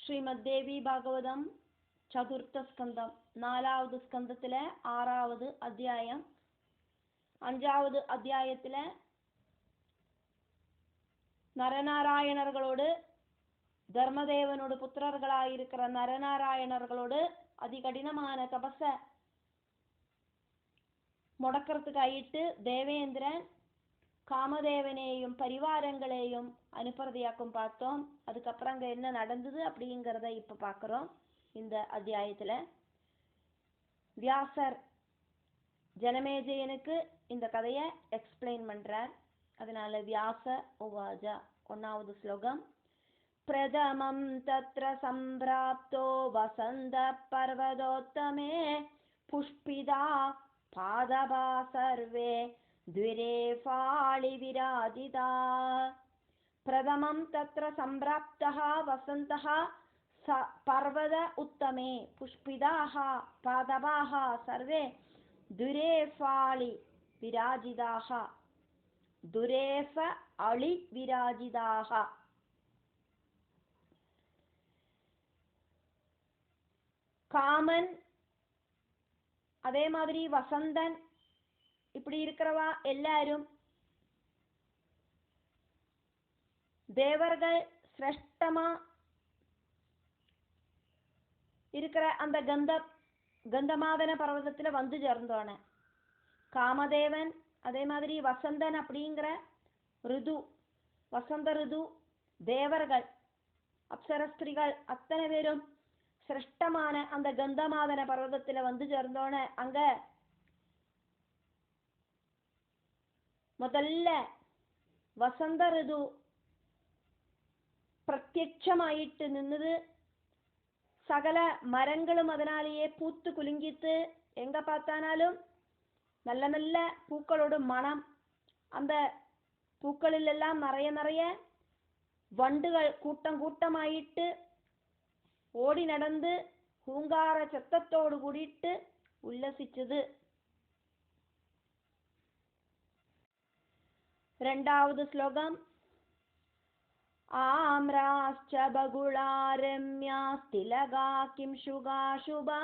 ശ്രീമദ്ദേവി ഭാഗവതം ചതുർത്ഥ സ്കന്ധം 4வது സ്കന്ധത്തിലെ 6வது അധ്യായം 5வது അധ്യായത്തിലെ നരനാരായണர்களோடு தர்மதேவனோடு புத்திரர்களாயிருக்கிற நரநாராயணர்களோடு அதிகடினமான தபச முடக்கிறதுக்காயிட்டு தேவேந்திரன் காமதேவனையும் பரிவாரங்களையும் அனுப்புறதையாக்கும் பார்த்தோம். அதுக்கப்புறம் அங்கே என்ன நடந்தது அப்படிங்கிறத இப்போ பார்க்குறோம். இந்த அத்தியாயத்தில் வியாசர் ஜனமேஜயனுக்கு இந்த கதையை எக்ஸ்பிளைன் பண்ணுறார். அதனால வியாச உவாஜா 1வது ஸ்லோகம். பிரதமம் தத்ர சம்பிராப்தோ வசந்த பர்வதோத்தமே புஷ்பிதா பாதபா சர்வே द्विरेफाळि विराजिता. प्रथमं तत्र सम्प्राप्तः वसन्तः पर्वत उत्तमे पुष्पिताः पादपाः सर्वे द्विरेफाळि विराजिताः. दुरेफ अळि विराजिताः. காமன் அதே மாதிரி வசந்தன் இப்படி இருக்கிறவா எல்லாரும் தேவர்கள் சிரேஷ்டமா இருக்கிற அந்த கந்தமாதன பர்வதத்துல வந்து சேர்ந்தோன காமதேவன் அதே மாதிரி வசந்தன் அப்படிங்கிற ருது வசந்த ருது தேவர்கள் அப்சரஸ்திரிகள் அத்தனை பேரும் சிரேஷ்டமான அந்த கந்தமாதன பர்வதத்துல வந்து சேர்ந்தோன அங்க முதல்ல வசந்த ருது பிரத்யட்சமாயிட்டு நின்னுது. சகல மரங்களும் அதனாலேயே பூத்து குலுங்கித்து எங்க பார்த்தானாலும் நல்ல நல்ல பூக்களோட மனம். அந்த பூக்களில் எல்லாம் நிறைய நிறைய வண்டுகள் கூட்டம் கூட்டமாயிட்டு ஓடி நடந்து பூங்கார சத்தத்தோடு கூடிட்டு உல்லசிச்சது. 2வது ஸ்லோகம். ஆம்ராஸ்ச பகுளா ரம்யாஸ்திலகா கிம்சுகா சுபா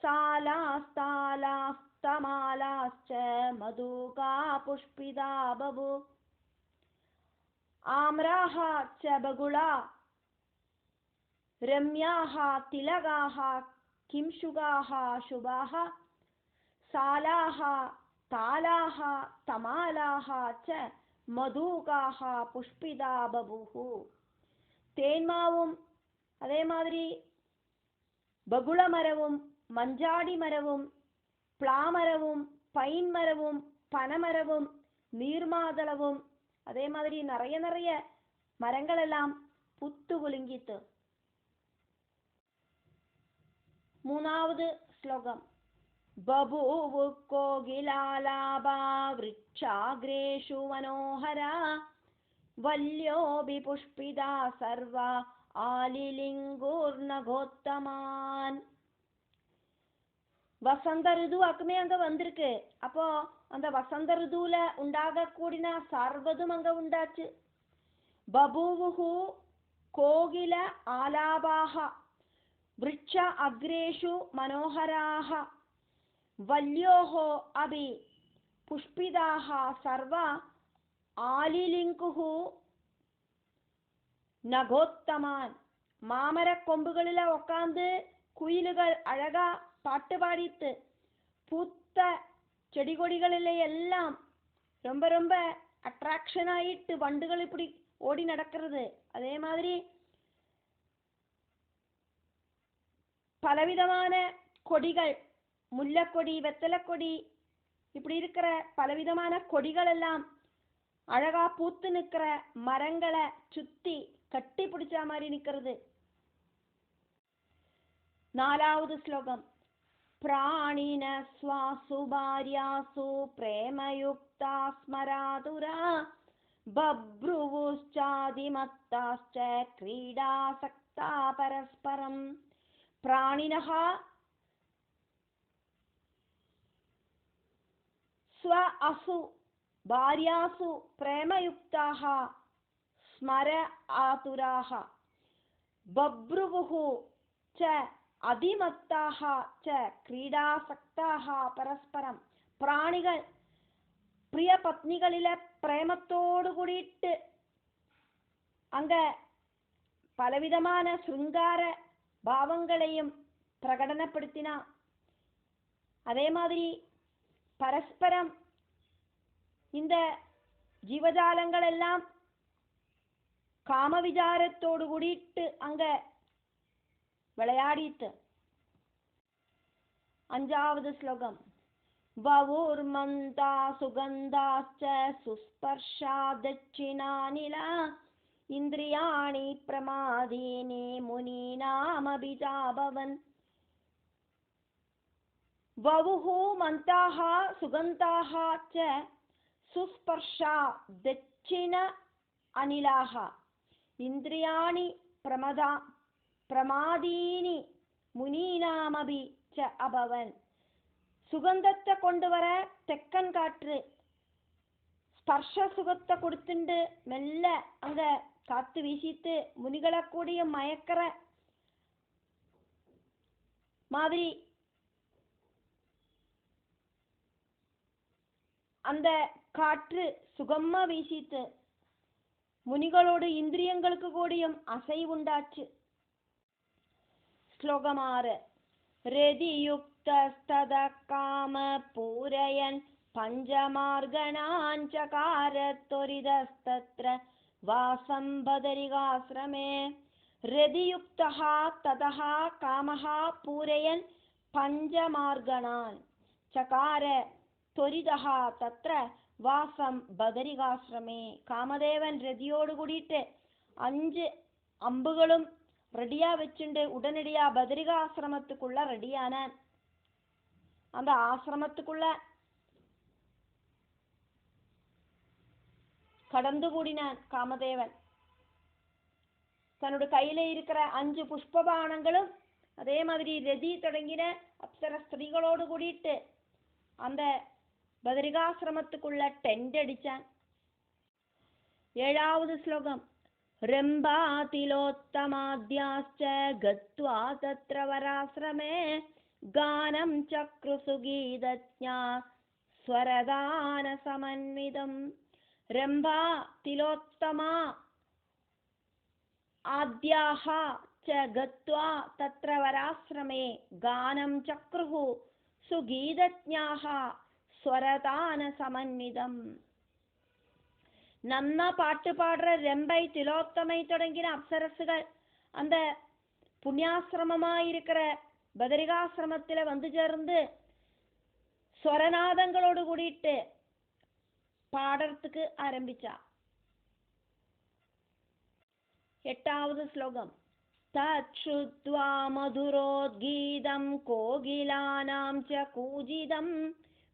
சாலாஸ்தாலாஸ்தமாலாஸ்ச மதுகா புஷ்பிதா பபு. ஆம்ராஹ ச பகுளா ரம்யாஹ திலகாஹ கிம்சுகாஹ சுபாஹ சாலாஹ தாலாஹ தமாலாஹ ச மதுகாஹ புஷ்பிதா பபுஹு. தேன்மாவும் அதே மாதிரி பகுள மரவும் மஞ்சாடி மரவும் பிளாமரவும் பைன் மரவும் பனமரவும் நீர்மாதளவும் அதே மாதிரி நிறைய நிறைய மரங்கள் எல்லாம் புத்து குலுங்கித்து. 3வது ஸ்லோகம். बभूवु कोकिलालाभा वृक्षाग्रेषु मनोहरा वल्योऽपि पुष्पिता सर्वा आलिलिङ्गूर्नगोत्तमान्. வசந்த ருதுவாக்குமே அங்க வந்திருக்கு. அப்போ அந்த வசந்த ருதுல உண்டாக கூடின சர்வதும் அங்க உண்டாச்சு. பபூவுஹு கோகில ஆலாபாஹ விருட்ச அக்ரேஷு மனோஹராஹ வல்யோஹோ அபி புஷ்பிதாஹ சர்வா ஆலிலிங்குஹு நகோத்தமான். மாமர கொம்புகளில உட்காந்து குயிலுகள் அழகா பாட்டு பாடித்து பூத்த செடி கொடிகளில எல்லாம் ரொம்ப ரொம்ப அட்ராக்ஷன் ஆயிட்டு வண்டுகள் இப்படி ஓடி நடக்கிறது. அதே மாதிரி பலவிதமான கொடிகள் முல்லைக்கொடி வெத்தலைக்கொடி இப்படி இருக்கிற பலவிதமான கொடிகள் எல்லாம் அழகா பூத்து நிற்கிற மரங்களை சுத்தி கட்டி பிடிச்ச மாதிரி நிற்கிறது. 4வது ஸ்லோகம். பிராணின ஸ்வாசு பாரியாசு பிரேமயுக்தா ஸ்மராதுரா பப்ருவுச்சாதிமத்தாச்ச கிரீடாசக்தா பரஸ்பரம். பிராணினஹா स्व असु भार्यासु प्रेमयुक्ताः स्मर आतुराः. பப்ருவுஹு ச அதிமத்தாக ச கிரீடாசக்தாக பரஸ்பரம். பிராணிகள் பிரிய பத்னிகளில பிரேமத்தோடு கூடிட்டு அங்க பலவிதமான சிருங்கார பாவங்களையும் பிரகடனப்படுத்தினா. அதே மாதிரி பரஸ்பரம் இந்த ஜீவஜாலங்கள் எல்லாம் காம விசாரத்தோடு கூடிட்டு அங்க விளையாடிட்டு. 5வது ஸ்லோகம். வவுர்மந்தா சுகந்தாச்ச சுஸ்பர்ஷா தட்சிணானிலா இந்திரியாணி பிரமாதீனி முனீனாமபிஜாபவன். வவுஹு மந்தாஹ சுகந்தாஹ ச சுஸ்பர்ஷா தட்சிண அனிலாஹ இந்திரியாணி பிரமாதீனி முனீனாமபி ச அபவன். சுகந்தத்தை கொண்டு வர தெக்கன் காற்று ஸ்பர்ஷ சுகத்தை கொடுத்துண்டு மெல்ல அங்க காத்து வீசித்து முனிகளை கூடிய மயக்கிற மாதிரி அந்த காற்று சுகமா வீசித்து முனிகளோடு இந்திரியங்களுக்கு கூடியும் அசைவுண்டாச்சு. ஸ்லோகம் 6. ரதியுக்தஸ்தத காம பூரயன் பஞ்சமார்கணாஞ்சகார தொரிதஸ்தத்ர வாசம் பதரிகாஸ்ரமே. ரதியுக்தஹ ததஹ காமஹ பூரயன் பஞ்சமார்கணான் சகார தொரிதஹ தத்ர வாசம் பதரிகாஸ்ரமே. காமதேவன் ரதியோடு கூடிட்டு 5 அம்புகளும் ரெடியா வச்சுண்டு உடனடியா பதரிகாசிரமத்துக்குள்ள ரெடியான. அந்த ஆசிரமத்துக்குள்ள கடந்து கூடினான் காமதேவன். தன்னோட கையில இருக்கிற 5 புஷ்பபானங்களும் அதே மாதிரி ரதி தொடங்கின அப்சர ஸ்திரீகளோடு கூடிட்டு அந்த பதரிகாசிரமத்துக்குள்ள டென்ட் அடிச்சான். 7வது ஸ்லோகம். ரம்பா திலோத்தமாத்யாஸ்ச கத்வா தத்ர வராஸ்ரமே கானம் சக்ருசு கீதஜ்ஞா ஸ்வரதான சமன்விதம். ரம்பா திலோத்தமா ஆத்யாஹ ச கத்வா தத்ர வராஸ்ரமே கானம் சக்ருஹு சுகீதஜ்ஞாஹ ஸ்வரதான சமன்விதம். நம்ம பாட்டு பாடுற ரெம்பை திலோத்தமை தொடங்கின அப்சரசுகள் அந்த புண்ணியாசிரமமாயிருக்கிற பதரிகாசிரமத்தில வந்து சேர்ந்து ஸ்வரநாதங்களோடு கூடிட்டு பாடறதுக்கு ஆரம்பிச்சா. 8வது ஸ்லோகம். தச்சுத்வா மதுரோத்கீதம் கோகிலானாம் ச கூஜிதம்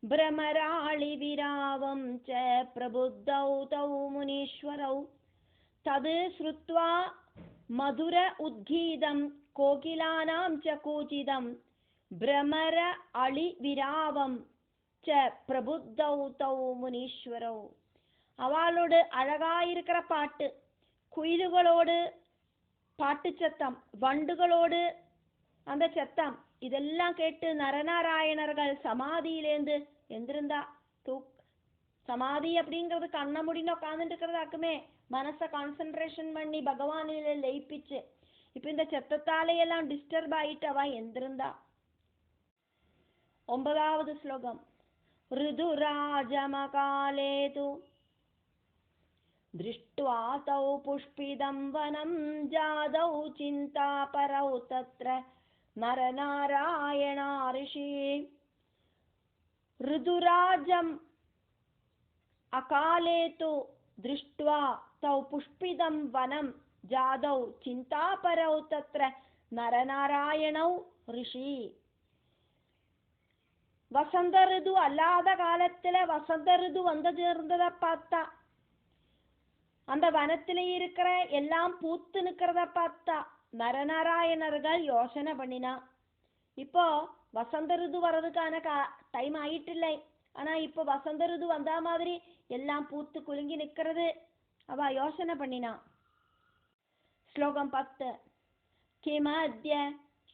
பிரமராளி விராவம் ச பிரபுத்தௌ தௌ முனீஸ்வரௌ. தது ஸ்ருத்வா மதுர உத்கீதம் கோகிலானாம் ச கூஜிதம் பிரமர அளி விராவம் ச பிரபுத்தௌ தௌ முனீஸ்வரௌ. அவளோடு அழகாயிருக்கிற பாட்டு, குயில்களோடு பாட்டு சத்தம், வண்டுகளோடு அந்த சத்தம், இதெல்லாம் கேட்டு நரநாராயணர்கள் சமாதியிலேந்து எந்திருந்தா. சமாதி அப்படிங்கிறது கண்ண முடின்னு உட்காந்துட்டு இருக்கிறதாக்குமே மனசை கான்சென்ட்ரேஷன் பண்ணி பகவானில லயிப்பிச்சு. இப்ப இந்த சத்தத்தாலையெல்லாம் டிஸ்டர்ப் ஆயிட்டு அவ எந்திருந்தா. 9வது ஸ்லோகம். ருதுராஜமகாலேது திருஷ்ட்வா தௌ புஷ்பிதம் வனம் ஜாதௌ சிந்தாபரௌ தத்ர நரநாராயணா ரிஷி. ருதுராஜம் அகாலேது திருஷ்ட்வா தௌ புஷ்பிதம் வனம் ஜாதௌ சிந்தாபரௌ தத்ர நரநாராயணௌ ரிஷி. வசந்த ருது அல்லாத காலத்துல வசந்த ருது வந்து சேர்ந்ததை பார்த்தா, அந்த வனத்தில இருக்கிற எல்லாம் பூத்து நிக்கிறத பார்த்தா நரநாராயணர்கள் யோசனை பண்ணினா. இப்போ வசந்த ருது வர்றதுக்கான டைம் ஆயிட்டில்லை, ஆனா இப்போ வசந்த ருது வந்த மாதிரி எல்லாம் பூத்து குலுங்கி நிக்கிறது அவ யோசனை பண்ணினா. ஸ்லோகம் 10. கிமத்ய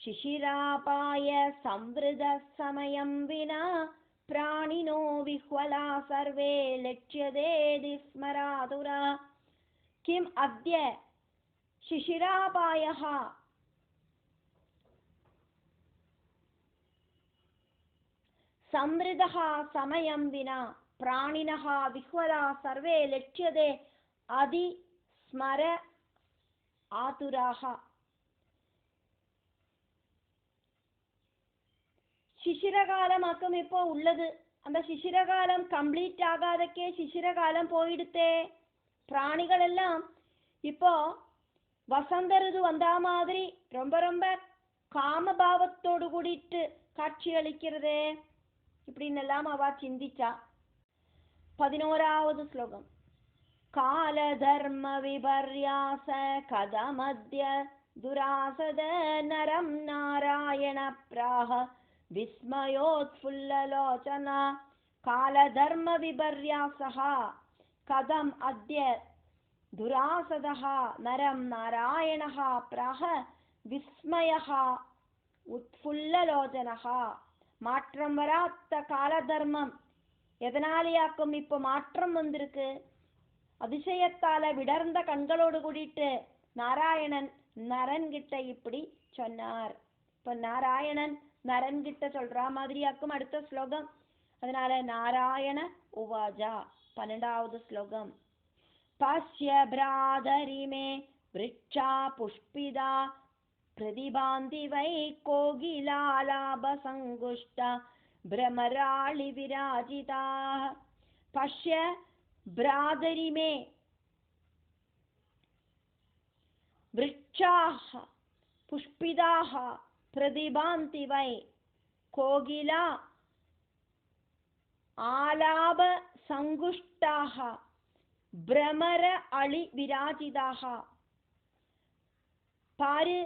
சிசிராபாய சம்விருத சமயம் வினா பிராணினோ விஹ்வலா சர்வே லட்சியதேதி ஸ்மராதுரா. கிம் அத்ய சிசிராபாயः சம்ருதः சமயம் வினா பிராணினः விஹ்வலா சர்வே லட்சியதே அதி ஸ்மர ஆதுராக. சிசிரகாலமாக்கம் இப்போ உள்ளது. அந்த சிசிரகாலம் கம்ப்ளீட் ஆகாதக்கே சிசிரகாலம் போயிடுத்தே. பிராணிகள் எல்லாம் இப்போ வசந்த ருது வந்த மாதிரி ரொம்ப ரொம்ப காமபாவத்தோடு கூடிட்டு காட்சி அளிக்கிறதே. இப்படின்னு எல்லாம் அவ சிந்திச்சா. 11வது ஸ்லோகம். கால தர்ம விபர்யாச கதமத்ய துராசத நரம் நாராயண பிராஹ விஸ்மயோத்ஃபுல்லலோச்சனா. கால தர்ம விபர்யாசः கதம் அத்ய துராசதः நரம் நாராயணः பிராஹ விஸ்மயः உத்ஃபுல்லலோச்சனः. மாற்றம் வராத்த கால தர்மம் எதனாலேயாக்கும் இப்போ மாற்றம் வந்திருக்கு. அதிசயத்தால விடர்ந்த கண்களோடு கூடிட்டு நாராயணன் நரன்கிட்ட இப்படி சொன்னார். இப்ப நாராயணன் நரன்கிட்ட சொல்ற மாதிரியாக்கும் அடுத்த ஸ்லோகம். அதனால நாராயண உவாஜா 12வது ஸ்லோகம். பஸ்ய பிராதரிமே விருட்சா புஷ்பிதா பிரதிபாந்தி வை கோகிலாலாப சங்குஷ்டா பிரமராளி விராஜிதா. பஷ்ய பிராதரிமே விருட்சாः புஷ்பிதாः பிரதிபாந்தி வை கோகிலா ஆலாப சங்குஷ்டாः பிரமர அளி விராஜிதாः. பாரு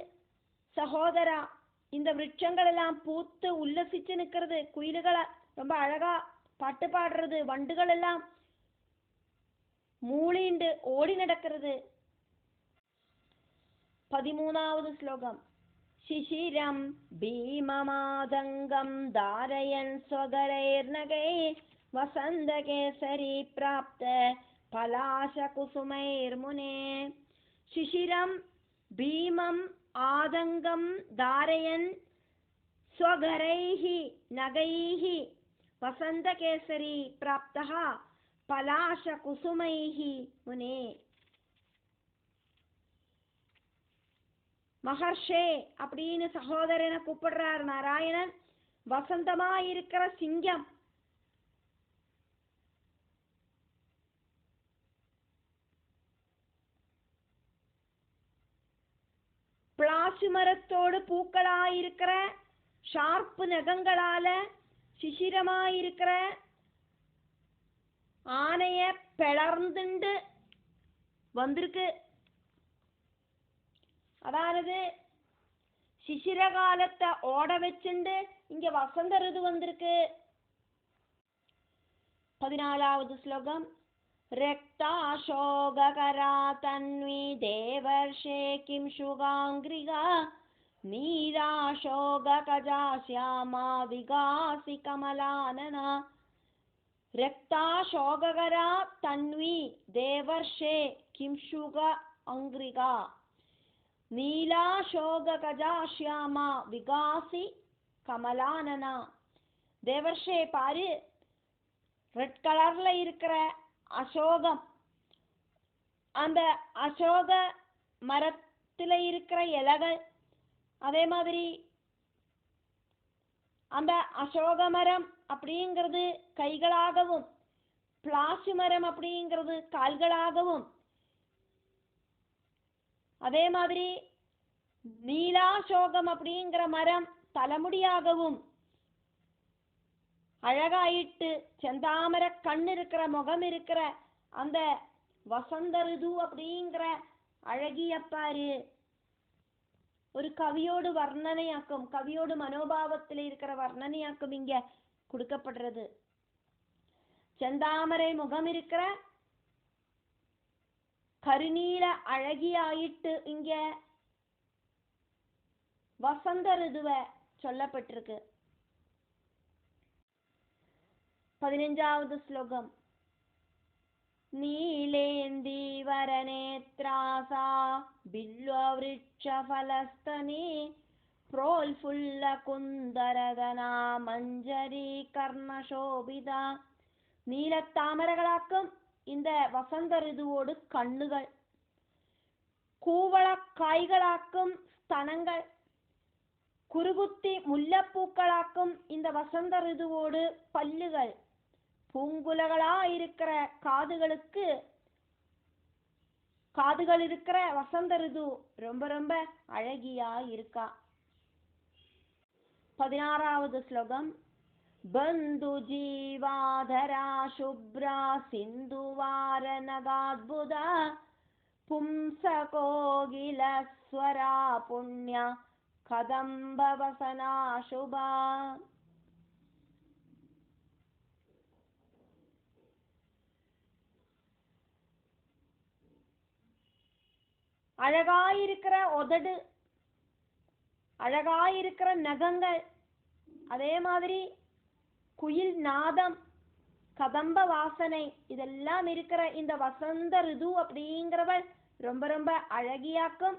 சகோதரா, இந்த விருட்சங்கள் எல்லாம் பூத்து உல்லசிச்சு நிற்கிறது. குயில்களை ரொம்ப அழகா பாட்டு பாடுறது. வண்டுகள் எல்லாம் மூளிண்டு ஓடி நடக்கிறது. 13வது ஸ்லோகம். சிசிரம் பீமமாதங்கம் தாரயன் ஸ்வகரைர்நகை வசந்த கேசரி பிராப்த பலாச குசுமைர்முனே. சிசிரம் பீமம் ஆதங்கம் தாரயன் ஸ்வகரைஹி நகைஹி வசந்த கேசரி பிராப்தः பலாச குசுமைஹி முனே. மகர்ஷே அப்படின்னு சகோதரனை கூப்பிடுறார் நாராயணன். வசந்தமாயிருக்கிற சிங்கம் பிளாசு மரத்தோடு பூக்களாயிருக்கிற ஷார்ப்பு நகங்களால சிசிரமாயிருக்கிற ஆனைய பிளர்ந்துண்டு வந்திருக்கு. அதாவது சிசிரகாலத்தை ஓட வச்சுண்டு இங்க வசந்த ருது வந்திருக்கு. 14வது ஸ்லோகம். ரக்தாசோககரா தன்வி தேவர்ஷே கிம் சுகாங்கிரிகா நீராசோககஜாஸ்யாமா விகாசி கமலானனா. ரக்தாசோககரா தன்வி தேவர்ஷே கிம் சுக அங்கிரிகா நீலாசோககஜாஸ்யாமா விகாசி கமலானனா. தேவர்ஷே பாரு, ரெட் கலர்ல இருக்கிற அசோகம், அந்த அசோக மரத்துல இருக்கிற இலைகள், அதே மாதிரி அந்த அசோக மரம் அப்படிங்கிறது கைகளாகவும் பிளாசு மரம் அப்படிங்கிறது கால்களாகவும், அதே மாதிரி நீலாசோகம் அப்படிங்கிற மரம் தலைமுடியாகவும் அழகாயிட்டு செந்தாமர கண் இருக்கிற முகம் இருக்கிற அந்த வசந்த ருது அப்படிங்கிற அழகியப்பாரு. ஒரு கவியோடு வர்ணனையாக்கும், கவியோடு மனோபாவத்தில் இருக்கிற வர்ணனையாக்கும் இங்க கொடுக்கப்படுறது. செந்தாமரை முகம் இருக்கிற கருநீல அழகியாயிட்டு இங்க வசந்த ரிதுவை சொல்லப்பட்டிருக்கு. 15வது ஸ்லோகம். நீலேந்தி வரநேத்ராசா பில்வவிருட்சஃபலஸ்தனி प्रोल्फुल्ल कुन्दरदना மஞ்சரி கர்ணசோபிதா. நீலத்தாமரைகளாக்கும் இந்த வசந்த ரிதுவோடு கண்ணுகள், கூவள காய்களாக்கும் ஸ்தனங்கள், குறுகுத்தி முல்லப்பூக்களாக்கும் இந்த வசந்த ரிதுவோடு பல்லுகள், பூங்குலகளா இருக்கிற காதுகள் இருக்கிற வசந்த ரிது ரொம்ப ரொம்ப அழகியா இருக்கா. 16வது ஸ்லோகம். பந்து ஜீவாதரா சுப்ரா சிந்துவார நகாத்புதா பும்ச கோகிலஸ்வரா புண்ணிய கதம்பவசனா சுபா. அழகாயிருக்கிற உதடு, அழகாயிருக்கிற நகங்கள், அதே மாதிரி குயில் நாதம், கதம்ப வாசனை, இதெல்லாம் இருக்கிற இந்த வசந்த ரிது அப்படிங்கிறவள் ரொம்ப ரொம்ப அழகியாக்கும்,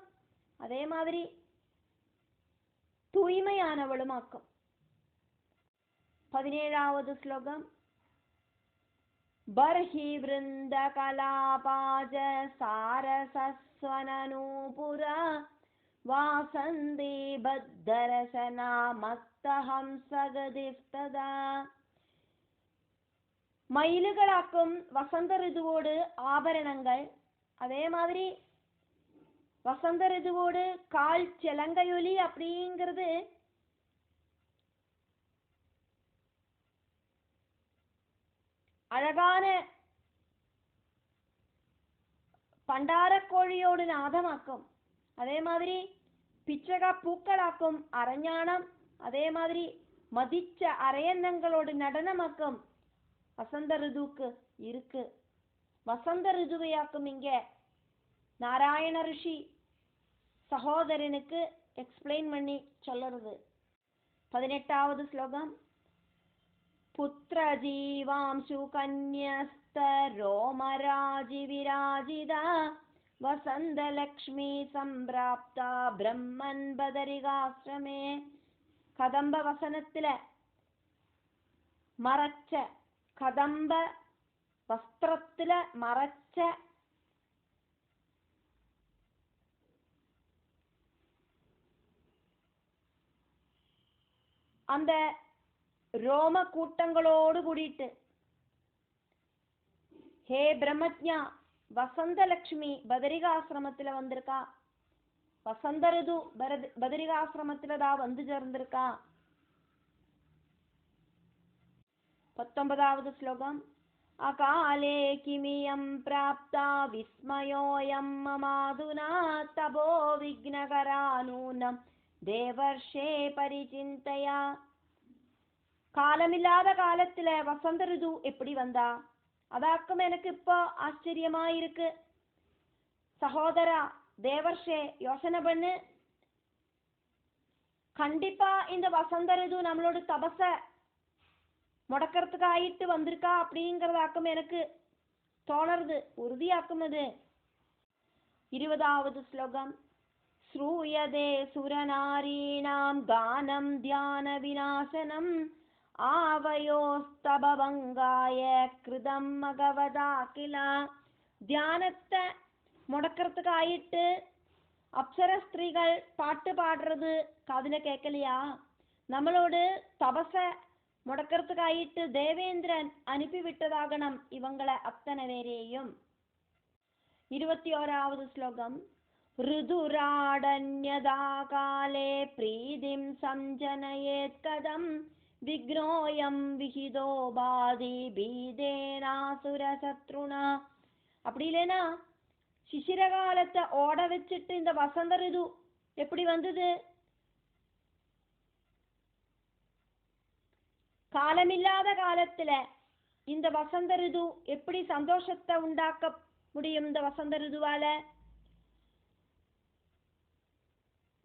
அதே மாதிரி தூய்மையானவளுமாக்கும். 17வது ஸ்லோகம். பர்ஹி விருந்த கலாபாஜ சாரசஸ்வனநூபுரா வாசந்தி பத்தரசனா மத்தஹம்சகதிஸ்ததா. மயிலுகளாக்கும் வசந்த ரிதுவோடு ஆபரணங்கள், அதே மாதிரி வசந்த ரிதுவோடு கால் செலங்கையொலி அப்படிங்கிறது அழகான பண்டாரக்கோழியோடு நாதமாக்கும், அதே மாதிரி பிச்சகா பூக்களாக்கும் அரஞானம், அதே மாதிரி மதிச்ச அரையன்னங்களோடு நடனமாக்கும் வசந்த ரிதுவுக்கு இருக்கு. வசந்த ரிதுவையாக்கும் இங்க நாராயண ரிஷி சகோதரனுக்கு எக்ஸ்பிளைன் பண்ணி சொல்லுறது. 18வது ஸ்லோகம். புத்திர ஜீவாம்சு கன்யஸ்த ரோமராஜி விராஜிதா வசந்தலக்ஷ்மி சம்பிராப்தா பிரம்மன் பதரிகாஸ்ரமே. கதம்ப வசனத்துல மறைச்ச, கதம்ப வஸ்திரத்துல மறைச்ச அந்த ரோம கூட்டங்களோடு கூடிட்டு, ஹே பிரம்மஜ்ஞா, வசந்தலக்ஷ்மி பதரிகாசிரமத்துல வந்திருக்கா, வசந்த ரிது பதரிகாசிரமத்துலதான் வந்து சேர்ந்திருக்கா. 19வது ஸ்லோகம். அகாலே கிமியம் பிராப்தா விஸ்மயோயம் மமாதுனா தபோ விக்னகரானூனம் தேவர்ஷே பரிசிந்தையா. காலமில்லாத காலத்துல வசந்த ரிது எப்படி வந்தா, அதாக்கும் எனக்கு இப்போ ஆச்சரியமா இருக்கு. சகோதரா தேவர்ஷே யோசனை பண்ணு, கண்டிப்பா இந்த வசந்த ரிது நம்மளோட தபச முடக்கிறதுக்கு ஆயிட்டு வந்திருக்கா அப்படிங்கிறதாக்கும் எனக்கு தோணறது, உறுதியாக்கும் அது. 20வது ஸ்லோகம். ஸ்ரூயதே சுரநாரீணாம் கானம் தியான விநாசனம் ஆவயோஸ்தபவங்காய கிருதம் மகவதா கிலா. தியானத்தை முடக்கிறதுக்கு ஆயிட்டு அப்சர ஸ்திரீகள் பாட்டு பாடுறது காதுல கேட்கலையா? நம்மளோடு தபச முடக்கிறதுக்கு ஆயிட்டு தேவேந்திரன் அனுப்பிவிட்டதாகணும் இவங்களை அத்தனை பேரையும். 21வது ஸ்லோகம். ருதுராடன்யதா காலே பிரீதிம் சஞ்சனயேத் கதம் விக்னோயம் விஹிதோ பாதி பீதேனாசுர சத்ருணா. அப்படி இல்லைனா சிசிர காலத்தை ஓட வச்சுட்டு இந்த வசந்த ரிது எப்படி வந்தது? காலமில்லாத காலத்துல இந்த வசந்த ரிது எப்படி சந்தோஷத்தை உண்டாக்க முடியும்? இந்த வசந்த ரிதுவால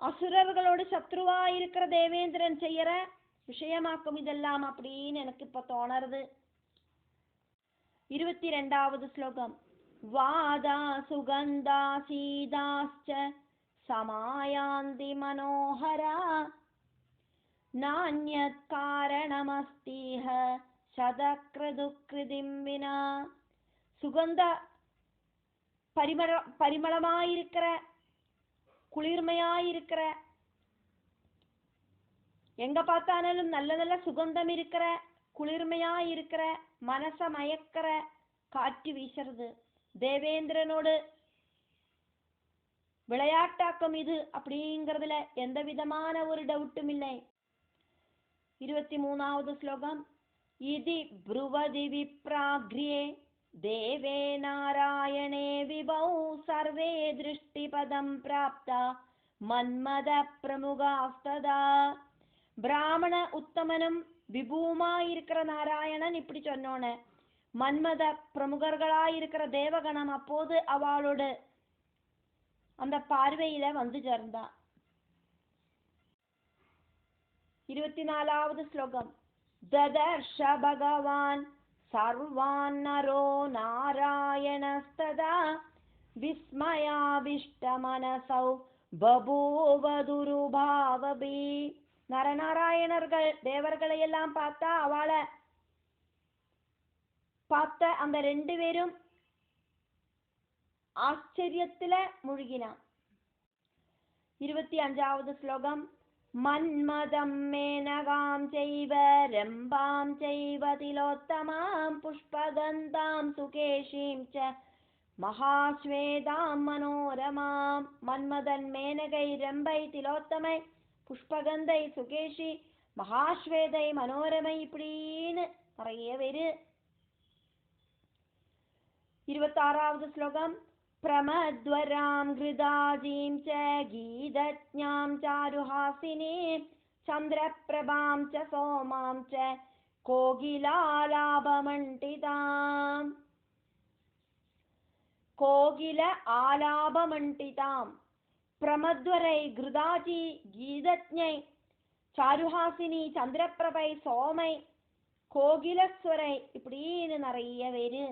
அசுரர்களோடு சத்ருவா இருக்கிற தேவேந்திரன் செய்யற விஷயமாக்கும் இதெல்லாம் அப்படின்னு எனக்கு இப்ப தோணறது. 22வது ஸ்லோகம். வாதா சுகந்தா சீதாஸ்ச சமாயாந்தி மனோஹரா நான்யத் காரணமஸ்தீஹ சதக்ருதுக்ருதிம் வினா. சுகந்த பரிமளமாயிருக்கிற, குளிர்மையாயிருக்கிற, எங்க பார்த்தாலும் நல்ல நல்ல சுகந்தம் இருக்கிற, குளிர்மையாயிருக்கிற, மனச மயக்கிற காற்று வீசுறது. தேவேந்திரனோடு விளையாட்டாக்கம் இது அப்படிங்கிறதுல எந்த விதமான ஒரு டவுட்டும் இல்லை. 23வது ஸ்லோகம். இதி ப்ருவதி விப்ராக்ரியே தேவே நாராயணே விபௌ சர்வே திருஷ்டிபதம் பிராப்தா மன்மத பிரமுகாஸ்ததா. பிராமண உத்தமனும் விபூமாயிருக்கிற நாராயணன் இப்படி சொன்னோன மன்மத பிரமுகர்களாயிருக்கிற தேவகணம் அப்போது அவளோடு அந்த பார்வையில வந்து சேர்ந்தா. 24வது ஸ்லோகம். ததர்ஷ பகவான் சர்வான் நரோ நாராயணஸ்ததா விஸ்மயாவிஷ்ட மனசௌ பபூவதுருபாவபி. நரநாராயணர்கள் தேவர்களை எல்லாம் பார்த்தா அவளை பார்த்த அந்த 2 பேரும் ஆச்சரியத்துல முழுகினான். 25வது ஸ்லோகம். மன்மதம் மேனகாம் செய்வ ரம்பாம் செய்வ திலோத்தமாம் புஷ்பகந்தாம் சுகேஷீம் ச மகாஸ்வேதாம் மனோரமாம். மன்மதன் மேனகை, ரம்பை, திலோத்தமை, புஷ்பகந்தை, சுகேஷி, மகாஸ்வேதை, மனோரமை இப்படின்னு நிறைய பேரு. 26வது ஸ்லோகம். பிரமத்வராம் கிருதாஜீம் ச கீதஜ்ஞாம் சாருஹாசினீம் சந்திரபிரபாம் ச சோமாம் ச கோகிலாலாபமண்டிதாம். கோகில ஆலாபமண்டிதாம். பிரமத்வரை, கிருதாஜி, கீதஜ்ஞை, சாருஹாசினி, சந்திரபிரபை, சோமை, கோகிலஸ்வரை இப்படின்னு நிறைய பேரு.